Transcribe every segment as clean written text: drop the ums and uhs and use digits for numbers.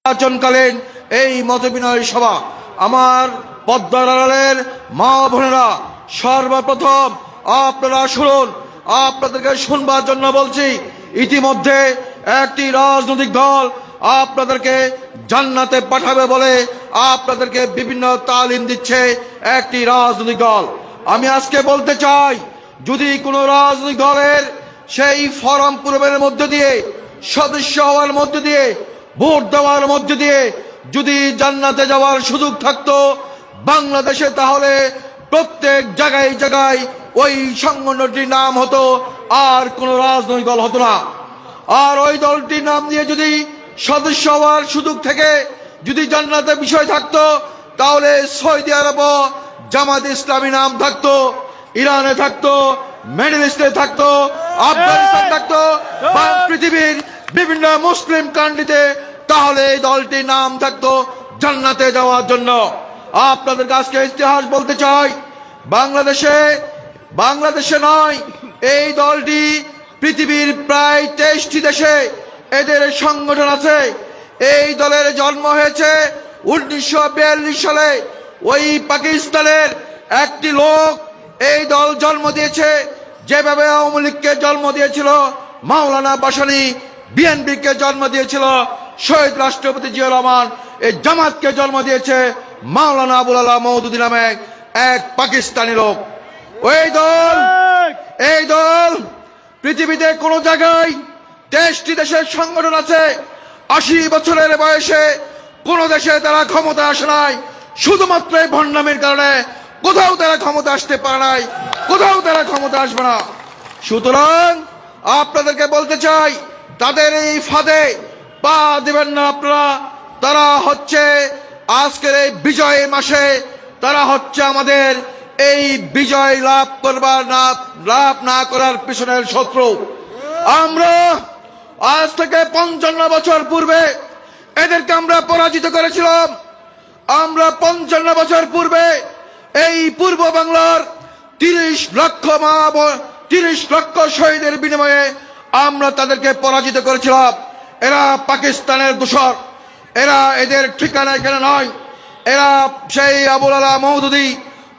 নির্বাচনকালীন এই মতবিনিময় সভা আমার পদ্মার আড়ালের মা বোনেরা সর্বপ্রথম আপনারা শুনুন। আপনাদেরকে শুনবার জন্য বলছি, ইতিমধ্যে একটি রাজনৈতিক দল আপনাদেরকে জান্নাতে পাঠাবে বলে আপনাদেরকে বিভিন্ন তালিম দিচ্ছে একটি রাজনৈতিক দল। আমি আজকে বলতে চাই, যদি কোনো রাজনৈতিক দলের সেই ফরম পূরণের মধ্য দিয়ে, সদস্য হওয়ার মধ্য দিয়ে, ভোট দেওয়ার মধ্য দিয়ে যদি জান্নাতে যাওয়ার সুযোগ থাকতো বাংলাদেশে, তাহলে প্রত্যেক জায়গায় জায়গায় ওই সংগঠনটির নাম হতো, আর কোন রাজনৈতিক দল হতো না। আর ওই দলটির নাম দিয়ে যদি সদস্য হওয়ার সুযোগ থেকে যদি জান্নাতের বিষয় থাকতো, তাহলে সৌদি আরব জামাত ইসলামী নাম থাকতো, ইরানে থাকতো, মিডল ইস্টে থাকতো, আফগানিস্তান থাকতো, বা পৃথিবীর বিভিন্ন মুসলিম কান্ট্রিতে, তাহলে এই দলটির নাম থাকতো জান্নাতে যাওয়ার জন্য। আপনাদের কাছে ইতিহাস বলতে চাই, বাংলাদেশে নয়, এই দলটি পৃথিবীর প্রায় 23টি দেশে এদের সংগঠন আছে। এই দলের জন্ম হয়েছে 1942 সালে। ওই পাকিস্তানের একটি লোক এই দল জন্ম দিয়েছে, যেভাবে আওয়ামী লীগকে জন্ম দিয়েছিল মাওলানা ভাসানী, বিএনপিকে জন্ম দিয়েছিল শহীদ রাষ্ট্রপতি জিয়াউর রহমান, এই জামাতকে জন্ম দিয়েছে মাওলানা আবুল আলা মওদুদী নামে এক পাকিস্তানি লোক। এই দল পৃথিবীতে কোন জায়গায় 23টি দেশের সংগঠন আছে। 80 বছরের বয়সে কোন দেশে তারা ক্ষমতা আসে নাই, শুধুমাত্র এই ভণ্ডামির কারণে কোথাও তারা ক্ষমতা আসতে পারে নাই, কোথাও তারা ক্ষমতা আসবে না। সুতরাং আপনাদেরকে বলতে চাই, তাদের এই ফাঁদে পা দিবেন না আপনারা। তারা হচ্ছে আজকের এই বিজয় মাসে, তারা হচ্ছে আমাদের এই বিজয় লাভ না করার পিছনের শত্রু। আমরা আজ থেকে 55 বছর পূর্বে এদেরকে আমরা পরাজিত করেছিলাম। আমরা 55 বছর পূর্বে এই পূর্ব বাংলার 30 লক্ষ শহীদের বিনিময়ে আমরা তাদেরকে পরাজিত করেছিলাম। এরা পাকিস্তানের দোসর, এরা এদের ঠিকানা এখানে নয়। এরা সেই আবুল আলা মওদুদী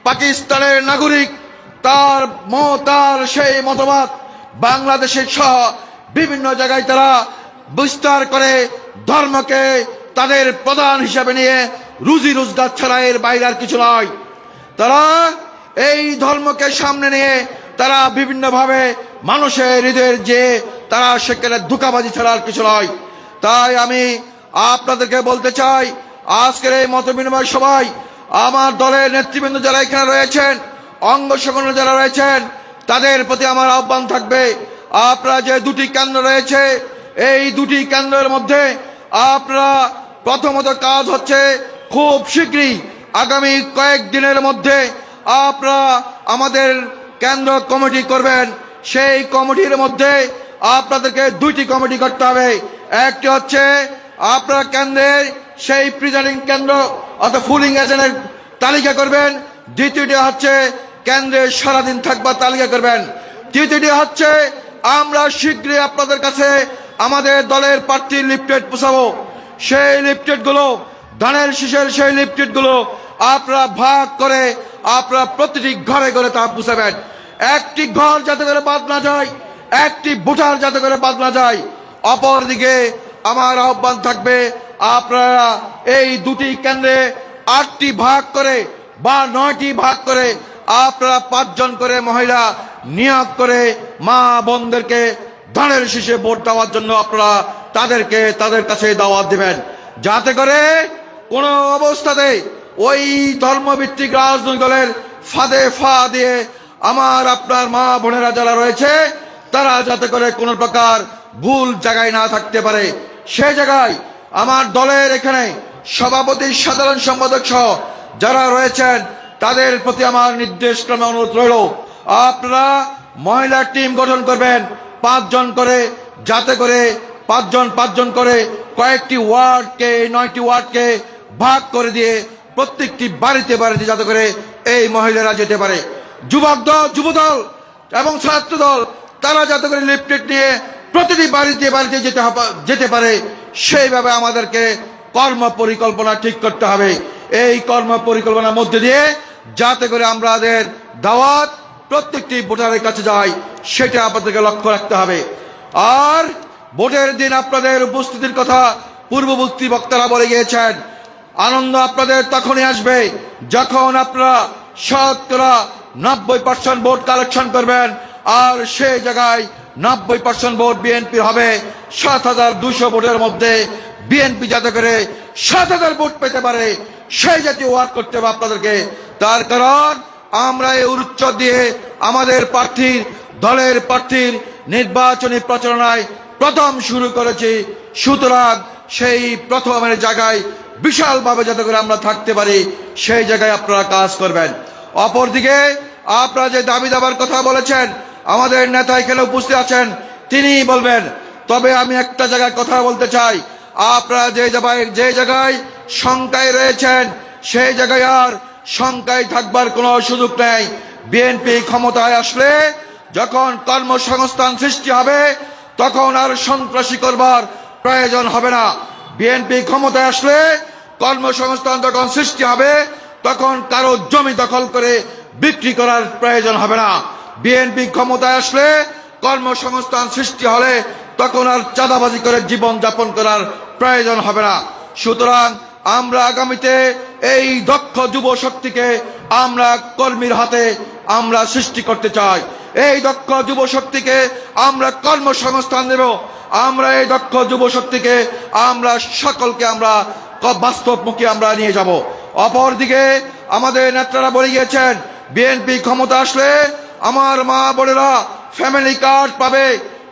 পাকিস্তানের নাগরিক, তার সেই মতবাদ বাংলাদেশের সহ বিভিন্ন জায়গায় তারা বিস্তার করে ধর্মকে তাদের প্রধান হিসাবে নিয়ে রুজি রোজগার ছাড়া এর বাইরে আর কিছু নয়। তারা এই ধর্মকে সামনে নিয়ে তারা বিভিন্নভাবে মানুষের হৃদয়ের যে তারা সেখানে ধোঁকাবাজি ছাড়া আর কিছু নয়। তাই আমি আপনাদেরকে বলতে চাই, আজকের এই মতবিনিময় সভায় আমার দলের নেতৃবৃন্দ যারা এখানে রয়েছেন, অঙ্গ সংগঠন যারা রয়েছেন, তাদের প্রতি আমার আহ্বান থাকবে, আপনারা যে 2টি কেন্দ্র রয়েছে, এই 2টি কেন্দ্রের মধ্যে আপনারা প্রথমত কাজ হচ্ছে খুব শীঘ্রই আগামী কয়েকদিনের মধ্যে আপনারা আমাদের কেন্দ্র কমিটি করবেন। সেই কমিটির মধ্যে আপনাদেরকে 2টি কমিটি করতে হবে। একটি হচ্ছে আপনারা কেন্দ্রের সেই প্রিজাইডিং কেন্দ্র অর্থাৎ ফুলিং এজেন্টের তালিকা করবেন। দ্বিতীয়টি হচ্ছে কেন্দ্রের সারাদিন থাকবার তালিকা করবেন। তৃতীয়টি হচ্ছে আমরা শীঘ্রই আপনাদের কাছে আমাদের দলের প্রার্থীর লিফলেট পৌঁছাবো। সেই লিফলেটগুলো ধানের শীষের সেই লিফলেটগুলো আপনারা ভাগ করে আপনারা প্রতিটি ঘরে ঘরে তা পৌঁছাবেন। একটি ঘর যাতে করে বাদ না যায়, একটি ভোটার যাতে করে বাদ না যায়। অপরদিকে আমার আহ্বান থাকবে, আপনারা এই 2টি কেন্দ্রে 8টি ভাগ করে বা 9টি ভাগ করে আপনারা 5 জন করে মহিলা নিয়োগ করে মা বোনদেরকে ধানের শীষে ভোট দেওয়ার জন্য আপনারা তাদের কাছে দাওয়াত দিবেন, যাতে করে কোনো অবস্থাতে ওই ধর্মভিত্তিক রাজনৈতিক দলের ফাঁদে ফা দিয়ে আমার আপনার মা বোনেরা যারা রয়েছে তারা যাতে করে কোনো প্রকার ভুল জায়গায় না থাকতে পারে। সে জায়গায় আমার দলের এখানে সভাপতি, সাধারণ সম্পাদক সহ যারা রয়েছেন তাদের প্রতি আমার নির্দেশ ক্রমে অনুরোধ রইল, আপনারা মহিলা টিম গঠন করবেন 5 জন করে, যাতে করে 5 জন করে কয়েকটি ওয়ার্ডকে, 9টি ওয়ার্ডকে ভাগ করে দিয়ে প্রত্যেকটি বাড়িতে যাতে করে এই মহিলারা যেতে পারে। যুবদল এবং ছাত্র দল তারা যাতে করে লিফলেট নিয়ে প্রতিটি বাড়িতে যেতে পারে, সেইভাবে আমাদেরকে কর্ম পরিকল্পনা ঠিক করতে হবে। এই কর্ম পরিকল্পনার মধ্যে দিয়ে যাতে করে আমাদের দাওয়াত প্রত্যেকটি ভোটারের কাছে যায় সেটা আপনাদেরকে লক্ষ্য রাখতে হবে। আর ভোটের দিন আপনাদের উপস্থিতির কথা পূর্ববর্তী বক্তারা বলে গিয়েছেন। আনন্দ আপনাদের তখনই আসবে যখন আপনারা 90% ভোট কালেকশন করবেন, আর সেই জায়গায় 90% ভোট বিএনপির হবে। 7,200 ভোটের মধ্যে বিএনপি যাতে করে 7,000 ভোট পেতে পারে সেই জাতীয় ওয়ার্ক করতে হবে আপনাদেরকে। তার কারণ আমরা এই উচ্চ দিয়ে আমাদের প্রার্থীর দলের প্রার্থীর নির্বাচনী প্রচারণায় প্রথম শুরু করেছি। সুতরাং সেই প্রথমের জায়গায় বিশালভাবে যাতে করে আমরা থাকতে পারি সেই জায়গায় আপনারা কাজ করবেন। অপরদিকে আপনারা যে দাবি দাবার কথা বলেছেন, আমাদের নেতা এখানে উপস্থিত আছেন, তিনি বলবেন। তবে আমি একটা জায়গায় কথা বলতে চাই, আপনারা যে জায়গায় শঙ্কায় রয়েছেন সেই জায়গায় আর শঙ্কায় থাকবার কোনো সুযোগ নেই। বিএনপি ক্ষমতায় আসলে যখন কর্মসংস্থান সৃষ্টি হবে তখন আর সন্ত্রাসী করবার প্রয়োজন হবে না। বিএনপি ক্ষমতায় আসলে কর্মসংস্থান যখন সৃষ্টি হবে তখন কারো জমি দখল করে বিক্রি করার প্রয়োজন হবে না। বিএনপি ক্ষমতায় আসলে কর্মসংস্থান সৃষ্টি হলে তখন আর চাঁদাবাজি করে জীবন যাপন করার প্রয়োজন হবে না। সুতরাং আমরা আগামীতে এই দক্ষ যুব শক্তিকে আমরা কর্মীর হাতে আমরা সৃষ্টি করতে চাই। এই দক্ষ যুব শক্তিকে আমরা কর্মসংস্থান দেব। আমরা এই দক্ষ যুব শক্তিকে আমরা সকলকে আমরা বাস্তবমুখী আমরা নিয়ে যাব। অপরদিকে আমাদের নেতারা বলে গিয়েছেন বিএনপি ক্ষমতা আসলে আমার মা বোনেরা ফ্যামিলি কার্ড পাবে।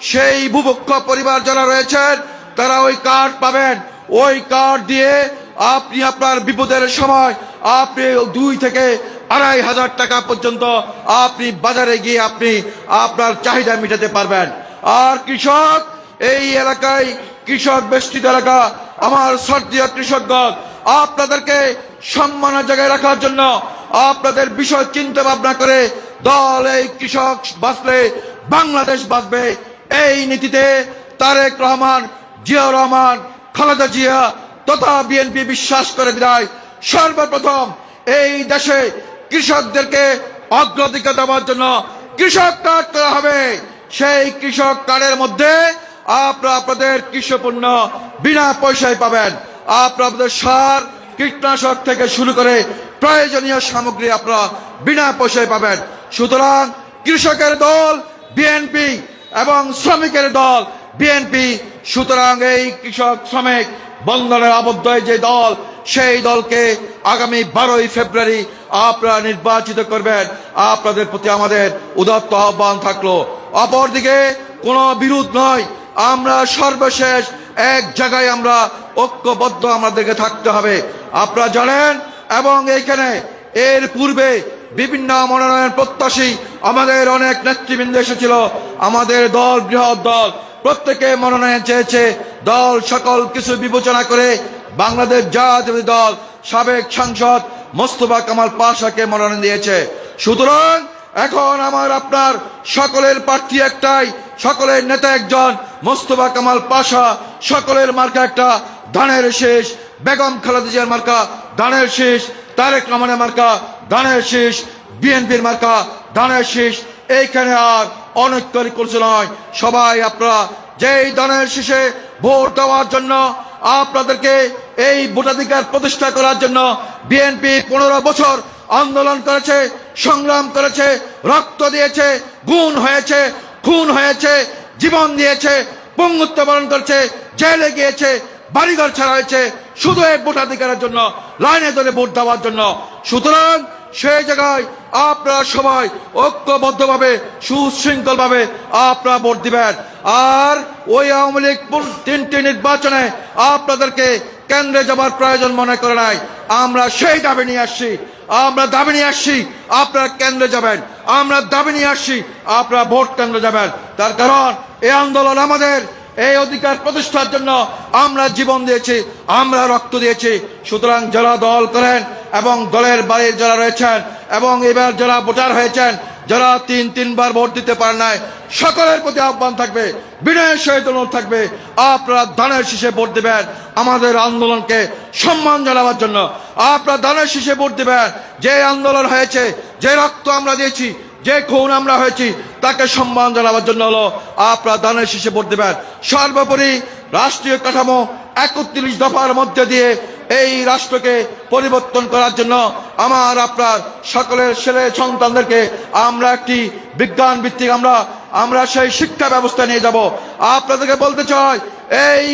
সেই বুভুক্ষ পরিবার যারা রয়েছেন তারা ওই কার্ড পাবেন। ওই কার্ড দিয়ে আপনি আপনার বিপদের সময় আপনি 2 থেকে 2,500 টাকা পর্যন্ত আপনি বাজারে গিয়ে আপনি আপনার চাহিদা মেটাতে পারবেন। আর কৃষক, এই এলাকায় কৃষক বেষ্টিত এলাকা, আমার সর্দিয়া কৃষকগণ আপনাদেরকে সম্মানের জায়গায় রাখার জন্য আপনাদের বিষয় চিন্তা ভাবনা করে দল এই কৃষক বাঁচলে বাংলাদেশ বাঁচবে এই নীতিতে তারেক রহমান, জিয়াউর রহমান, খালেদা জিয়া তথা বিএনপি বিশ্বাস করে বিদায় সর্বপ্রথম এই দেশে কৃষকদেরকে অগ্রাধিকার দেওয়ার জন্য কৃষক কার্ড করা হবে। সেই কৃষক কার্ডের মধ্যে আপনারা আপনাদের কৃষি পণ্য বিনা পয়সায় পাবেন। আপনাদের সার, কীটনাশক থেকে শুরু করে প্রয়োজনীয় সামগ্রী আপনারা বিনা পয়সায় পাবেন। সুতরাং কৃষকের দল বিএনপি এবং শ্রমিকের দল বিএনপি। সুতরাং এই কৃষক শ্রমিক বন্ধনের আবদ্ধ যে দল, সেই দলকে আগামী 12ই ফেব্রুয়ারি আপনারা নির্বাচিত করবেন। আপনাদের প্রতি আমাদের উদাত্ত আহ্বান থাকলো। অপরদিকে কোনো বিরোধ নয়, আমরা সর্বশেষ এক জায়গায় আমরা ঐক্যবদ্ধ আমাদেরকে থাকতে হবে। আপনারা জানেন এবং এইখানে এর পূর্বে বিভিন্ন মনোনয়ন প্রত্যাশী আমাদের অনেক নেতৃবৃন্দ এসেছিল। আমাদের দল বৃহৎ দল, প্রত্যেকে মনোনয়ন চেয়েছে। দল সকল কিছু বিবেচনা করে বাংলাদেশ জাতীয় দল সাবেক সাংসদ মোস্তফা কামাল পাশাকে মনোনয়ন দিয়েছে। সুতরাং এখন আমার আপনার সকলের প্রার্থী একটাই, সকলের নেতা একজন, মোস্তফা কামাল পাশা। সকলের মার্কা একটা, ধানের শীষ। বেগম খালেদা জিয়ার মার্কা ধানের শীষ, তারেক রহমানের মার্কা ধানের শীষ, বিএনপির মার্কা ধানের শীষ। এইখানে আর অনৈক্যের কিছু নয়। সবাই আপনারা যেই ধানের শীষে ভোট দেওয়ার জন্য আপনাদেরকে এই ভোটাধিকার প্রতিষ্ঠা করার জন্য বিএনপি 15 বছর আন্দোলন করেছে, সংগ্রাম করেছে, রক্ত দিয়েছে, গুণ হয়েছে, খুন হয়েছে, জীবন দিয়েছে, পঙ্গুত্ব বরণ করেছে, জেলে গিয়েছে, বাড়িঘর ছাড়া হয়েছে শুধু এই ভোটাধিকারের জন্য, লাইনে ধরে ভোট দেওয়ার জন্য। সুতরাং সেই জায়গায় আপনারা সবাই ঐক্যবদ্ধভাবে সুশৃঙ্খলভাবে আপনারা ভোট দিবেন। আর ওই আওয়ামী লীগ 3টি নির্বাচনে আপনাদেরকে কেন্দ্রে যাবার প্রয়োজন মনে করে নাই। আমরা সেই দাবি নিয়ে আসছি, আমরা দাবি নিয়ে আসছি আপনারা কেন্দ্রে যাবেন, আমরা দাবি নিয়ে আসছি আপনারা ভোট কেন্দ্রে যাবেন। তার কারণ এই আন্দোলন আমাদের, এই অধিকার প্রতিষ্ঠার জন্য আমরা জীবন দিয়েছি, আমরা রক্ত দিয়েছি। সুতরাং যারা দল করেন এবং দলের বাইরে যারা রয়েছেন এবং এবার যারা ভোটার হয়েছেন, যারা 3 বার ভোট দিতে পারেন নাই, সকলের প্রতি আহ্বান থাকবে, বিনয়ের সহিত অনুরোধ থাকবে, আপনারা ধানের শীষে ভোট দেবেন আমাদের আন্দোলনকে সম্মান জানাবার জন্য। আপনারা ধানের শীষে ভোট দেবেন, যে আন্দোলন হয়েছে, যে রক্ত আমরা দিয়েছি, যে খুন আমরা হয়েছি, তাকে সম্মান জানাবার জন্য হলো আপনারা ধানের শীষে ভোট দেবেন। সর্বোপরি রাষ্ট্রীয় কাঠামো 31 দফার মধ্যে দিয়ে এই রাষ্ট্রকে পরিবর্তন করার জন্য আমার আপনার সকলের ছেলে সন্তানদেরকে আমরা একটি বিজ্ঞান ভিত্তিক আমরা সেই শিক্ষা ব্যবস্থা নিয়ে যাব। আপনাদেরকে বলতে চাই, এই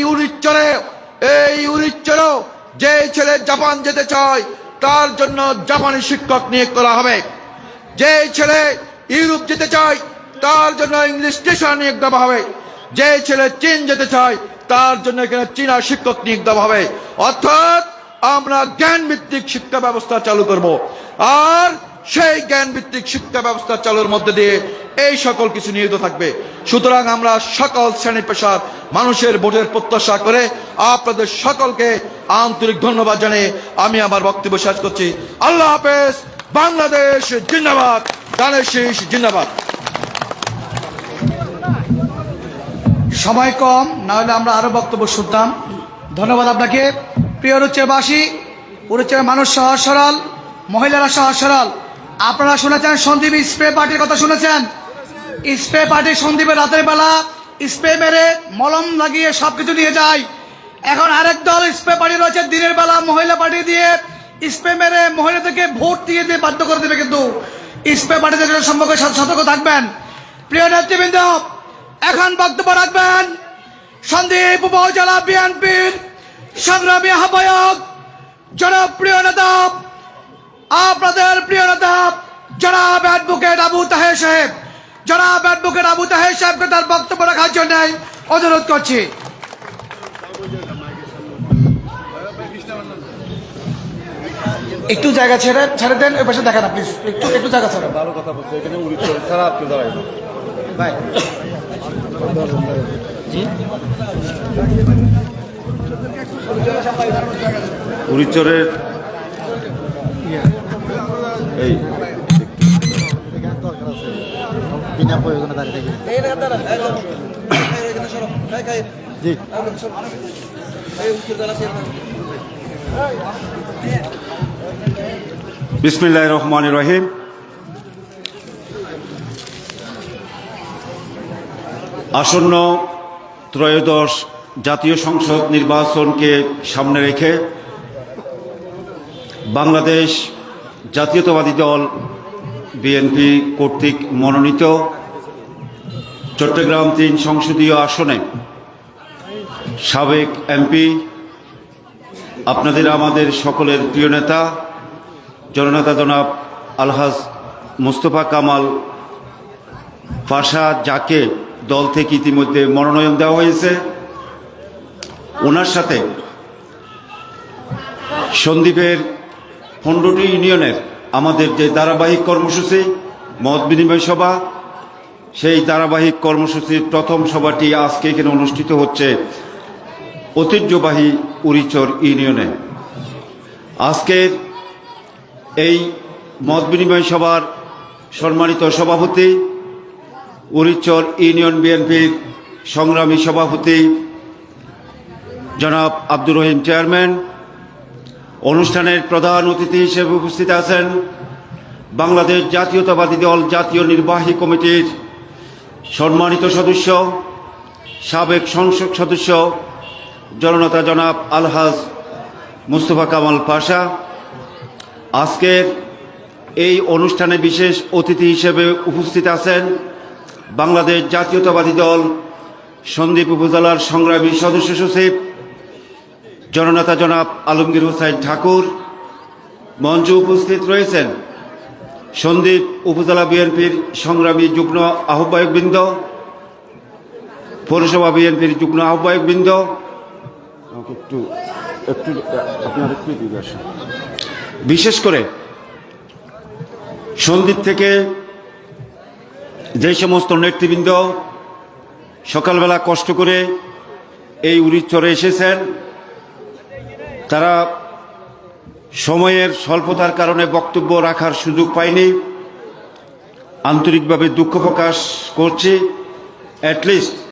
উড়িচ্চরে যে ছেলে জাপান যেতে চায় তার জন্য জাপানি শিক্ষক নিয়োগ করা হবে। যে ছেলে ইউরোপ যেতে চায় তার জন্য ইংলিশ টিচার নিয়োগ দেওয়া হবে। যে ছেলে চীন যেতে চায় তার জন্য এখানে চীনা শিক্ষক নিয়োগ দেওয়া হবে। অর্থাৎ আমরা জ্ঞান ভিত্তিক শিক্ষা ব্যবস্থা চালু করব, আর সেই জ্ঞান ভিত্তিক শিক্ষা ব্যবস্থা চালুর মধ্যে দিয়ে এই সকল কিছু নিহিত থাকবে। সুতরাং আমরা সকল শ্রেণী পেশার মানুষের ভোটের প্রত্যাশা করে আপনাদের সকলকে আন্তরিক ধন্যবাদ জানিয়ে আমি আমার বক্তব্য শেষ করছি। আল্লাহ হাফেজ। বাংলাদেশ জিন্দাবাদ। ধানের শীষ জিন্দাবাদ। সময় কম, না হলে আমরা আরো বক্তব্য শুনতাম। ধন্যবাদ আপনাকে। প্রিয় উড়িচ্চরবাসী, উড়িচ্চরের মানুষ সহজ সরল, মহিলারা সহজ সরল। আপনারা শুনেছেন সন্দীপ স্প্রে পার্টির কথা শুনেছেন? স্প্রে পার্টি সন্দীপের রাতের বেলা স্প্রে মেরে মলম লাগিয়ে সবকিছু নিয়ে যায়। এখন আরেক দল স্প্রে পার্টি রয়েছে দিনের বেলা মহিলা পার্টি দিয়ে স্প্রে মেরে মহিলাদেরকে ভোট দিয়ে বাধ্য করে দেবে। কিন্তু স্প্রে পার্টিদের সম্পর্কে সতর্ক থাকবেন। প্রিয় নেতৃবৃন্দ, এখন বক্তব্য রাখবেন সন্দ্বীপ উপজেলা বিএনপির সংগ্রামী আহ্বায়ক, জনপ্রিয় নেতা, আপনাদের প্রিয় নেতা জনাব অ্যাডভোকেট আবু তাহের সাহেব। জনাব অ্যাডভোকেট আবু তাহের সাহেবকে তার বক্তব্য রাখার জন্য অনুরোধ করছি। একটু জায়গা ছেড়ে দেন, ওই পাশে দেখেন প্লিজ। একটু জায়গা ছেড়ে। ভালো কথা বলছে, এখানে উড়িষ্যা ছাড়া আর কেউ দাঁড়ায় না। ভাই উড়িষ্যরের এই বিনা প্রয়োজনে দাঁড়িয়ে থাকি। জি বিসমিল্লাহির রহমানির রহিম। আসন্ন ত্রয়োদশ জাতীয় সংসদ নির্বাচনকে সামনে রেখে বাংলাদেশ জাতীয়তাবাদী দল বিএনপি কর্তৃক মনোনীত চট্টগ্রাম ৩ সংসদীয় আসনে সাবেক এমপি, আপনাদের আমাদের সকলের প্রিয় নেতা জননেতা জনাব আলহাজ মোস্তফা কামাল পাশা, যাকে দল থেকে ইতিমধ্যে মনোনয়ন দেওয়া হয়েছে, ওনার সাথে সন্দ্বীপের 15টি ইউনিয়নের আমাদের যে ধারাবাহিক কর্মসূচি মত বিনিময় সভা, সেই ধারাবাহিক কর্মসূচির প্রথম সভাটি আজকে এখানে অনুষ্ঠিত হচ্ছে ঐতিহ্যবাহী উড়িচ্চর ইউনিয়নে। আজকের এই মত বিনিময় সভার সম্মানিত সভাপতি, উড়িচ্চর ইউনিয়ন বিএনপির সংগ্রামী সভাপতি জনাব আব্দুর রহিম চেয়ারম্যান, অনুষ্ঠানের প্রধান অতিথি হিসেবে উপস্থিত আছেন বাংলাদেশ জাতীয়তাবাদী দল জাতীয় নির্বাহী কমিটির সম্মানিত সদস্য, সাবেক সংসদ সদস্য জননেতা জনাব আলহাজ মোস্তফা কামাল পাশা। আজকের এই অনুষ্ঠানে বিশেষ অতিথি হিসেবে উপস্থিত আছেন বাংলাদেশ জাতীয়তাবাদী দল সন্দ্বীপ উপজেলার সংগ্রামী সদস্য সচিব জননেতা জনাব আলমগীর হোসেন ঠাকুর। মঞ্চে উপস্থিত রয়েছেন সন্দ্বীপ উপজেলা বিএনপির সংগ্রামী যুগ্ম আহ্বায়কবৃন্দ, পৌরসভা বিএনপির যুগ্ম আহ্বায়কবৃন্দ, বিশেষ করে সন্দ্বীপ থেকে যে সমস্ত নেতৃবৃন্দ সকালবেলা কষ্ট করে এই উড়িচ্চরে এসেছেন, তারা সময়ের স্বল্পতার কারণে বক্তব্য রাখার সুযোগ পায়নি। আন্তরিকভাবে দুঃখ প্রকাশ করছি। অ্যাটলিস্ট